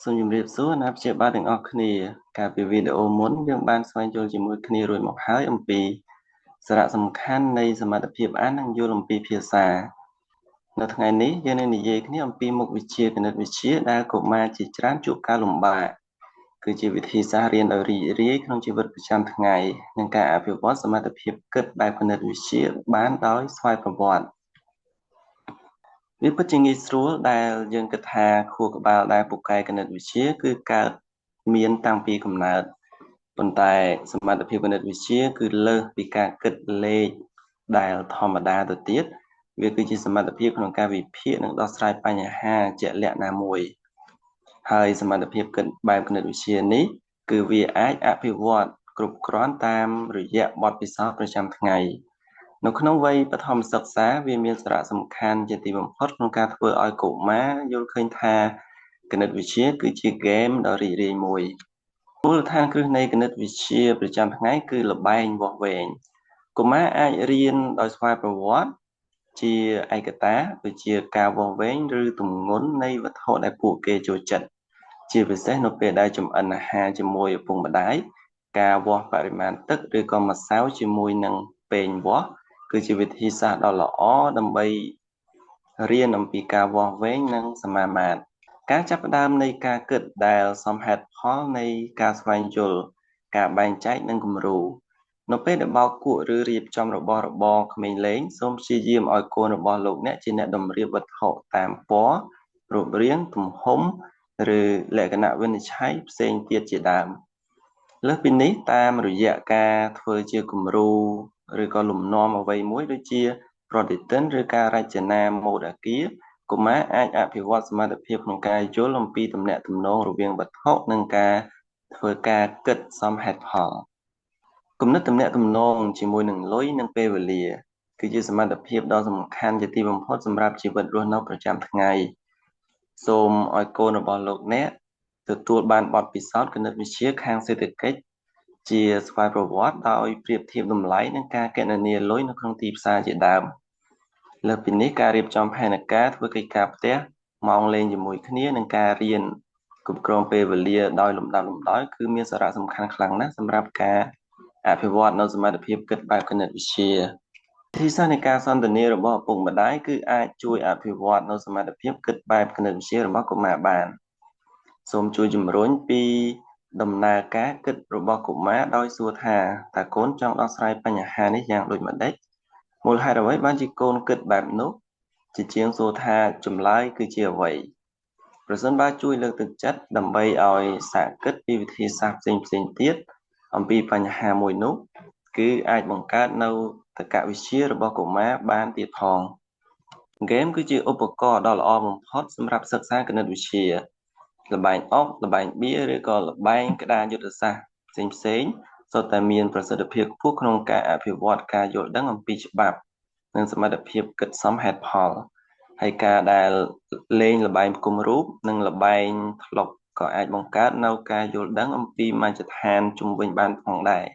សូមជម្រាបសួរអាណាព្យាបាលទាំងអស់គ្នាកាលពីវីដេអូមុនយើងបានស្វែងយល់ជាមួយគ្នារួចមកហើយអំពីសារៈសំខាន់នៃសមត្ថភាពអាននិងយល់អំពីភាសានៅថ្ងៃនេះយើងនឹងនិយាយគ្នាអំពីមុខវិជ្ជាគណិតវិទ្យាដែលកុមារជាច្រើនជួបការលំបាកគឺជាវិធីសាស្ត្ររៀនដោយរីករាយក្នុងជីវិតប្រចាំថ្ងៃនិងការអភិវឌ្ឍសមត្ថភាពគិតបែបគណិតវិទ្យាបានដោយស្វ័យប្រវត្តិវាពិតជាងាយស្រួលដែលយើងគិតថាខួរក្បាលដែលពូកែគណិតវិទ្យាគឺកើតមានតាំងពីកំណើតប៉ុន្តែសមត្ថភាពគណិតវិទ្យាគឺលើសពីការគិតលេខដែលធម្មតាទៅទៀតវាគឺជាសមត្ថភាពក្នុងការវិភាគនិងដោះស្រាយបញ្ហាជាក់លាក់ណាមួយហើយសមត្ថភាពគិតបែបគណិតវិទ្យានេះគឺវាអាចអភិវឌ្ឍគ្រប់គ្រាន់តាមរយៈបទពិសោធន៍ប្រចាំថ្ងៃនៅក្នុងវ័យបឋមសិក្សាវាមានសារៈសំខាន់ជាទីបំផុតក្នុងការធ្វើឲ្យកុមារយល់ឃើញថាគណិតវិទ្យាគឺជាហ្គេមដ៏រីករាយមួយមូលដ្ឋានគ្រឹះនៃគណិតវិទ្យាប្រចាំថ្ងៃគឺល្បែងវាស់វែងកុមារអាចរៀនដោយស្វ័យប្រវត្តិជាឯកតាដូចជាការវាស់វែងឬទម្ងន់នៃវត្ថុដែលពួកគេចូលចិត្តជាពិសេសនៅពេលដែលចម្អិនអាហារជាមួយឪពុកម្ដាយការវាស់បរិមាណទឹកឬក៏ម្សៅជាមួយនឹងពែងវាស់គឺជាវិធីសាស្ត្រដ៏ល្អដើម្បីរៀនអំពីការវាស់វែងនិងសមាមាត្រការចាប់ផ្ដើមនៃការគិតដែលសមហេតុផលនៃការស្វែងយល់ការបែងចែកនិងគំរូនៅពេលដែលបោកគក់ឬរៀបចំរបស់របរក្មេងលេងសូមព្យាយាមឲ្យកូនរបស់លោកអ្នកជាអ្នកតម្រៀបវត្ថុតាមពណ៌រូបរាងទំហំឬលក្ខណៈវិនិច្ឆ័យផ្សេងទៀតជាដើមលើសពីនេះតាមរយៈការធ្វើជាគំរូឬក៏លំនាំអ្វីមួយដូចជាប្រតិទិនឬការរចនាម៉ូដអគារកុមារអាចអភិវឌ្ឍសមត្ថភាពក្នុងការយល់អំពីទំនាក់ទំនងរវាងវត្ថុនិងការធ្វើការគិតសមហេតុផលគំនិតទំនាក់ទំនងជាមួយនឹងលុយនិងពេលវេលាគឺជាសមត្ថភាពដ៏សំខាន់ជាទីបំផុតសម្រាប់ជីវិតរស់នៅប្រចាំថ្ងៃសូមឲ្យកូនរបស់លោកអ្នកទទួលបានបទពិសោធន៍គណិតវិទ្យាខាងសេដ្ឋកិច្ចជាស្វ័យប្រវត្តិដោយប្រៀបធៀបតម្លៃនិងការគណនាលុយនៅក្នុងទីផ្សារជាដើមលើសពីនេះការរៀបចំផែនការធ្វើកិច្ចការផ្ទះម៉ោងលេងជាមួយគ្នានិងការរៀនគ្រប់គ្រងពេលវេលាដោយលំដាប់លំដោយគឺមានសារៈសំខាន់ខ្លាំងណាស់សម្រាប់ការអភិវឌ្ឍនូវសមត្ថភាពគិតបែបគណិតវិទ្យាវិធីសាស្ត្រនៃការសន្ទនារបស់ឪពុកម្ដាយគឺអាចជួយអភិវឌ្ឍនូវសមត្ថភាពគិតបែបគណិតវិទ្យារបស់កុមារបានសូមជួយជំរុញពីដំណើរការគិតរបស់កុមារដោយសួរថាតើកូនចង់ដោះស្រាយបញ្ហានេះយ៉ាងដូចម្តេចមូលហេតុអ្វីបានជាកូនគិតបែបនោះជាជាងសួរថាចម្លើយគឺជាអ្វីប្រសិនបើជួយលើកទឹកចិត្តដើម្បីឲ្យសាកគិតពីវិធីសាស្ត្រផ្សេងៗទៀតអំពីបញ្ហាមួយនោះគឺអាចបង្កើតនូវតក្កវិជ្ជារបស់កុមារបានទៀតផងហ្គេមគឺជាឧបករណ៍ដ៏ល្អបំផុតសម្រាប់សិក្សាគណិតវិទ្យាល្បែងអុកល្បែងបៀឬក៏ល្បែងក្តារយុទ្ធសាស្ត្រផ្សេងៗសុទ្ធតែមានប្រសិទ្ធភាពខ្ពស់ក្នុងការអភិវឌ្ឍការយល់ដឹងអំពីច្បាប់និងសមត្ថភាពគិតសមហេតុផលហើយការដែលលេងល្បែងផ្គុំរូបនិងល្បែងថ្លុកក៏អាចបង្កើតនូវការយល់ដឹងអំពីមជ្ឈដ្ឋានជុំវិញបានផងដែរ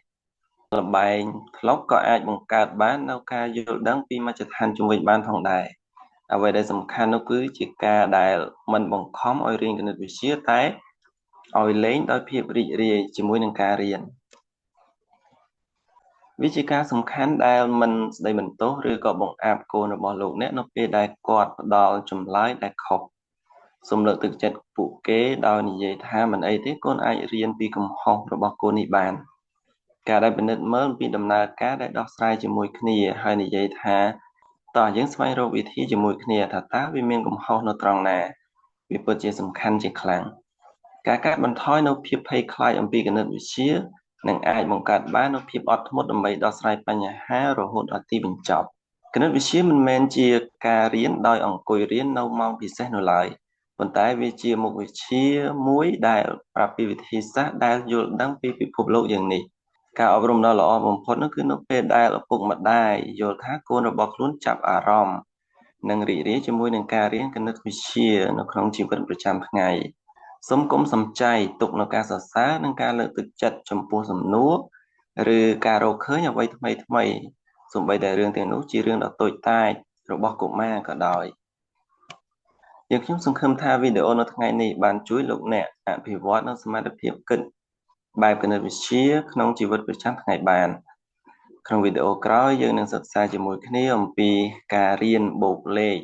ល្បែងថ្លុកក៏អាចបង្កើតបាននូវការយល់ដឹងពីមជ្ឈដ្ឋានជុំវិញបានផងដែរអ្វីដែលសំខាន់នោះគឺជាការដែលមិនបង្ខំឲ្យរៀនគណិតវិទ្យាតែឲ្យលេងដោយភាពរីករាយជាមួយនឹងការរៀនវាជាការសំខាន់ដែលមិនស្ដីបន្ទោសឬក៏បង្អាប់កូនរបស់លោកអ្នកនៅពេលដែលគាត់ផ្ដល់ចម្លើយដែលខុសសូមលើកទឹកចិត្តពួកគេដោយនិយាយថាមិនអីទេកូនអាចរៀនពីកំហុសរបស់កូននេះបានការដែលពិនិត្យមើលពីដំណើរការដែលដោះស្រាយជាមួយគ្នាហើយនិយាយថាតោះយើងស្វែងរកវិធីជាមួយគ្នាថាតើវាមានកំហុសនៅត្រង់ណាវាពិតជាសំខាន់ជាខ្លាំងការកាត់បន្ថយនូវភាពភ័យខ្លាចអំពីគណិតវិទ្យានឹងអាចបង្កើតបាននូវភាពអត់ធ្មត់ដើម្បីដោះស្រាយបញ្ហារហូតដល់ទីបញ្ចប់គណិតវិទ្យាមិនមែនជាការរៀនដោយអង្គុយរៀននៅម៉ោងពិសេសនោះឡើយប៉ុន្តែវាជាមុខវិជ្ជាមួយដែលប្រាប់ពីវិធីសាស្ត្រដែលយល់ដឹងពីពិភពលោកយ៉ាងនេះការអប់រំដ៏ល្អបំផុតនោះគឺនៅពេលដែលឪពុកម្ដាយយល់ថាកូនរបស់ខ្លួនចាប់អារម្មណ៍និងរីករាយជាមួយនឹងការរៀនគណិតវិទ្យានៅក្នុងជីវិតប្រចាំថ្ងៃសូមកុំសំចៃទុកនៅការសរសើរនិងការលើកទឹកចិត្តចំពោះសំណួរឬការរកឃើញអ្វីថ្មីៗសូម្បីតែរឿងទាំងនោះជារឿងដ៏តូចតាចរបស់កុមារក៏ដោយ យើងខ្ញុំសង្ឃឹមថាវីដេអូនៅថ្ងៃនេះបានជួយលោកអ្នកអភិវឌ្ឍនូវសមត្ថភាពគិតបែបគណិតវិទ្យាក្នុងជីវិតប្រចាំថ្ងៃបានក្នុងវីដេអូក្រោយយើងនឹងសិក្សាជាមួយគ្នាអំពីការរៀនបូកលេខ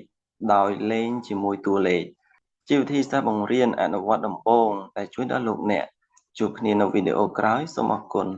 ដោយលេងជាមួយតួលេខជាវិធីសាស្ត្របង្រៀនអនុវត្តដំបូងដែលជួយដល់លោកអ្នកជួបគ្នានៅវីដេអូក្រោយសូមអរគុណ